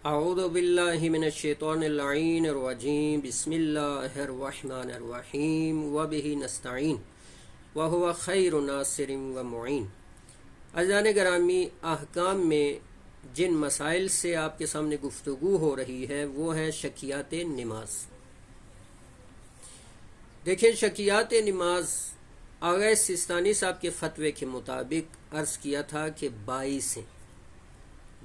اعوذ باللہ من الشیطان اللعین الرجیم بسم اللہ الرحمن الرحیم وبہ نستعین وہو خیر ناصر ومعین۔ عزیزان گرامی، احکام میں جن مسائل سے آپ کے سامنے گفتگو ہو رہی ہے وہ ہیں شکیات نماز۔ دیکھیں، شکیات نماز آغا سیستانی صاحب کے فتوے کے مطابق عرض کیا تھا کہ 22 ہیں،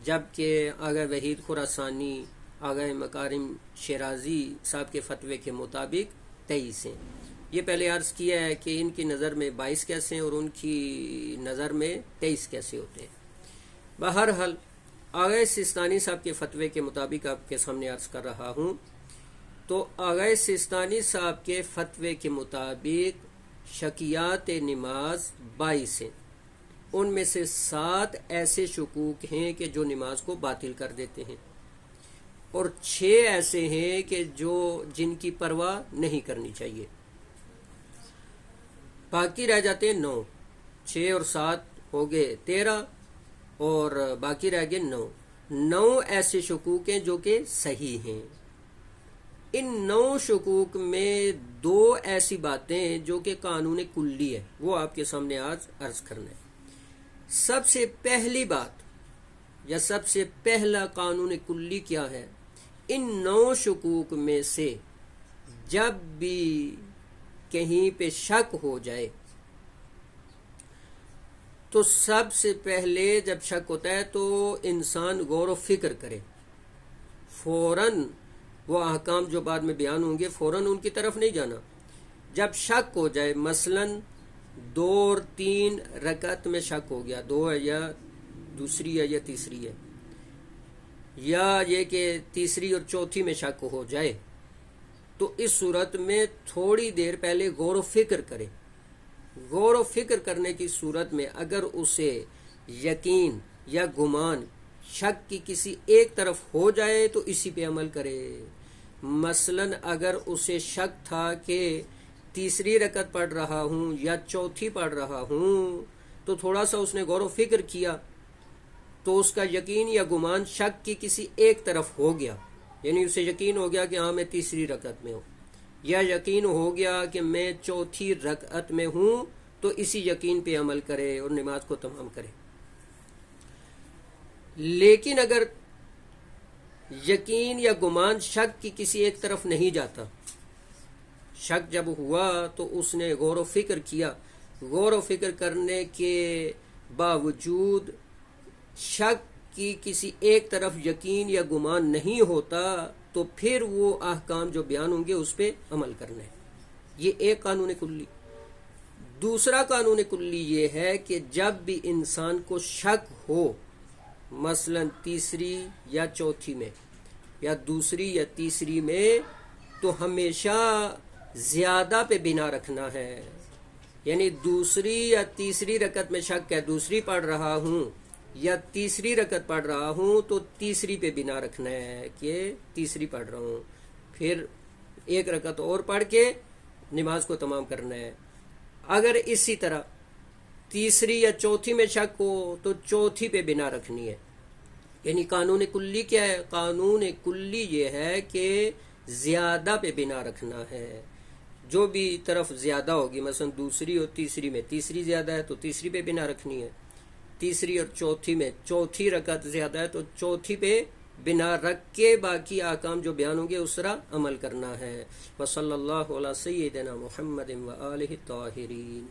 جبکہ آغا وحید خراسانی، آغا مکارم شیرازی صاحب کے فتوے کے مطابق 23 ہیں۔ یہ پہلے عرض کیا ہے کہ ان کی نظر میں 22 کیسے ہیں اور ان کی نظر میں 23 کیسے ہوتے ہیں۔ بہرحال آغا سیستانی صاحب کے فتوے کے مطابق آپ کے سامنے عرض کر رہا ہوں۔ تو آغا سیستانی صاحب کے فتوے کے مطابق شکیات نماز 22 ہیں۔ ان میں سے 7 ایسے شکوک ہیں کہ جو نماز کو باطل کر دیتے ہیں، اور 6 ایسے ہیں کہ جن کی پرواہ نہیں کرنی چاہیے۔ باقی رہ جاتے ہیں 9، 6 اور 7 ہو گئے 13، اور باقی رہ گئے 9 ایسے شکوک ہیں جو کہ صحیح ہیں۔ ان 9 شکوک میں 2 ایسی باتیں جو کہ قانون کلی ہے، وہ آپ کے سامنے آج عرض کرنا ہے۔ سب سے پہلی بات یا سب سے پہلا قانون کلی کیا ہے؟ ان 9 شکوک میں سے جب بھی کہیں پہ شک ہو جائے تو سب سے پہلے جب شک ہوتا ہے تو انسان غور و فکر کرے، فوراً وہ احکام جو بعد میں بیان ہوں گے فوراً ان کی طرف نہیں جانا۔ جب شک ہو جائے، مثلاً 2 اور 3 رکعت میں شک ہو گیا، 2 ہے یا دوسری ہے یا تیسری ہے، یا یہ کہ تیسری اور چوتھی میں شک ہو جائے، تو اس صورت میں تھوڑی دیر پہلے غور و فکر کرے۔ غور و فکر کرنے کی صورت میں اگر اسے یقین یا گمان شک کی کسی ایک طرف ہو جائے تو اسی پہ عمل کرے۔ مثلاً اگر اسے شک تھا کہ تیسری رکعت پڑھ رہا ہوں یا چوتھی پڑھ رہا ہوں، تو تھوڑا سا اس نے غور و فکر کیا تو اس کا یقین یا گمان شک کی کسی ایک طرف ہو گیا، یعنی اسے یقین ہو گیا کہ ہاں میں تیسری رکعت میں ہوں، یا یقین ہو گیا کہ میں چوتھی رکعت میں ہوں، تو اسی یقین پہ عمل کرے اور نماز کو تمام کرے۔ لیکن اگر یقین یا گمان شک کی کسی ایک طرف نہیں جاتا، شک جب ہوا تو اس نے غور و فکر کیا، غور و فکر کرنے کے باوجود شک کی کسی ایک طرف یقین یا گمان نہیں ہوتا، تو پھر وہ احکام جو بیان ہوں گے اس پہ عمل کرنا ہے۔ یہ ایک قانون کلی۔ دوسرا قانون کلی یہ ہے کہ جب بھی انسان کو شک ہو، مثلا تیسری یا چوتھی میں یا دوسری یا تیسری میں، تو ہمیشہ زیادہ پہ بنا رکھنا ہے، یعنی دوسری یا تیسری رکعت میں شک ہے، دوسری پڑھ رہا ہوں یا تیسری رکعت پڑھ رہا ہوں تو تیسری پہ بنا رکھنا ہے کہ تیسری پڑھ رہا ہوں، پھر ایک رکعت اور پڑھ کے نماز کو تمام کرنا ہے۔ اگر اسی طرح تیسری یا چوتھی میں شک ہو تو چوتھی پہ بنا رکھنی ہے۔ یعنی قانون کلی کیا ہے؟ قانون کلی یہ ہے کہ زیادہ پہ بنا رکھنا ہے۔ جو بھی طرف زیادہ ہوگی، مثلا دوسری اور تیسری میں تیسری زیادہ ہے تو تیسری پہ بنا رکھنی ہے، تیسری اور چوتھی میں چوتھی رکعت زیادہ ہے تو چوتھی پہ بنا رکھ کے باقی احکام جو بیان ہوں گے اس طرح عمل کرنا ہے۔ وصلی اللہ علی سیدنا محمد و آلہ الطاہرین۔